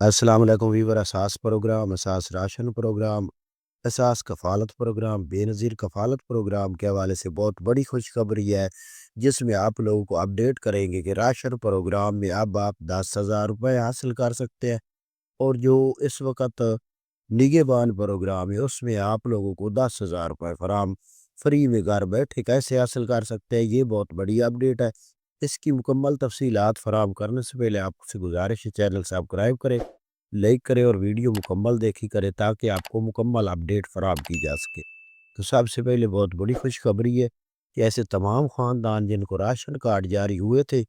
السلام علیکم ویور اساس پروگرام اساس راشن پروگرام اساس کفالت پروگرام بے نظیر کفالت پروگرام کے حوالے سے بہت بڑی خوشخبری ہے، جس میں آپ لوگوں کو اپڈیٹ کریں گے کہ راشن پروگرام میں اب آپ 10,000 روپے حاصل کر سکتے ہیں۔ اور جو اس وقت نگہبان پروگرام ہے اس میں آپ لوگوں کو 10,000 روپے فراہم فری میں گھر بیٹھے کیسے حاصل کر سکتے ہیں، یہ بہت بڑی اپڈیٹ ہے۔ اس کی مکمل تفصیلات فراہم کرنے سے پہلے آپ سے گزارش ہے چینل سبسکرائب کریں، لائک کریں اور ویڈیو مکمل دیکھی کریں تاکہ آپ کو مکمل اپڈیٹ فراہم کی جا سکے۔ تو سب سے پہلے بہت بڑی خوشخبری ہے کہ ایسے تمام خاندان جن کو راشن کارڈ جاری ہوئے تھے،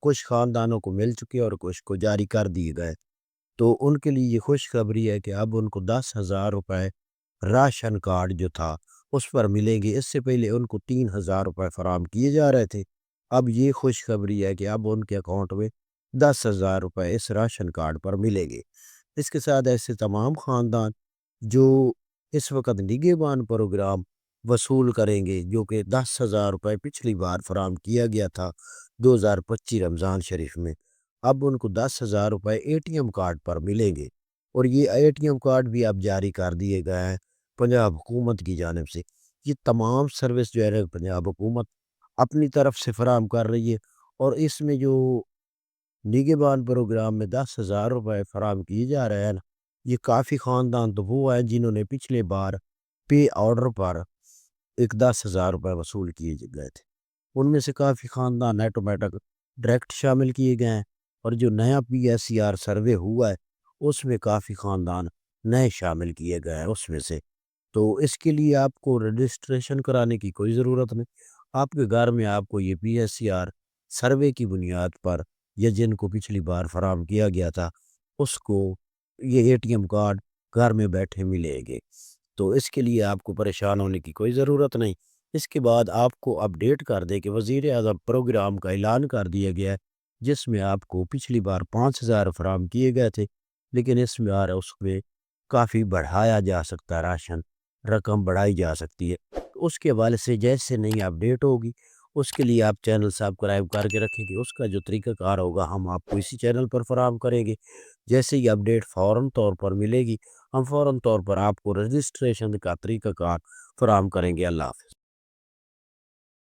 کچھ خاندانوں کو مل چکے اور کچھ کو جاری کر دیے گئے، تو ان کے لیے یہ خوشخبری ہے کہ اب ان کو 10,000 روپے راشن کارڈ جو تھا اس پر ملیں گے۔ اس سے پہلے ان کو 3,000 روپے فراہم کیے جا رہے تھے، اب یہ خوشخبری ہے کہ اب ان کے اکاؤنٹ میں 10,000 روپے اس راشن کارڈ پر ملیں گے۔ اس کے ساتھ ایسے تمام خاندان جو اس وقت نگہبان پروگرام وصول کریں گے، جو کہ 10,000 روپے پچھلی بار فراہم کیا گیا تھا 2025 رمضان شریف میں، اب ان کو 10,000 روپے اے ٹی ایم کارڈ پر ملیں گے۔ اور یہ اے ٹی ایم کارڈ بھی اب جاری کر دیے گئے ہیں پنجاب حکومت کی جانب سے۔ یہ تمام سروس جو ہے پنجاب حکومت اپنی طرف سے فراہم کر رہی ہے، اور اس میں جو نگہبان پروگرام میں 10,000 روپے فراہم کیے جا رہے ہیں نا، یہ کافی خاندان تو وہ ہیں جنہوں نے پچھلے بار پے آرڈر پر ایک 10,000 روپے وصول کیے گئے تھے، ان میں سے کافی خاندان آٹومیٹک ڈائریکٹ شامل کیے گئے ہیں، اور جو نیا P S C R survey ہوا ہے اس میں کافی خاندان نئے شامل کیے گئے ہیں اس میں سے۔ تو اس کے لیے آپ کو رجسٹریشن کرانے کی کوئی ضرورت نہیں، آپ کے گھر میں آپ کو یہ P S C R survey کی بنیاد پر یا جن کو پچھلی بار فراہم کیا گیا تھا اس کو یہ اے ٹی ایم کارڈ گھر میں بیٹھے ملے گے۔ تو اس کے لیے آپ کو پریشان ہونے کی کوئی ضرورت نہیں۔ اس کے بعد آپ کو اپڈیٹ کر دے کہ وزیر اعظم پروگرام کا اعلان کر دیا گیا ہے، جس میں آپ کو پچھلی بار 5,000 فراہم کیے گئے تھے، لیکن اس بار اس میں کافی بڑھایا جا سکتا ہے، راشن رقم بڑھائی جا سکتی ہے۔ اس کے حوالے سے جیسے نئی اپڈیٹ ہوگی اس کے لیے آپ چینل سبسکرائب کر کے رکھیں گے، اس کا جو طریقہ کار ہوگا ہم آپ کو اسی چینل پر فراہم کریں گے۔ جیسے ہی اپڈیٹ فوراً طور پر ملے گی ہم فوراً طور پر آپ کو رجسٹریشن کا طریقہ کار فراہم کریں گے۔ اللہ حافظ۔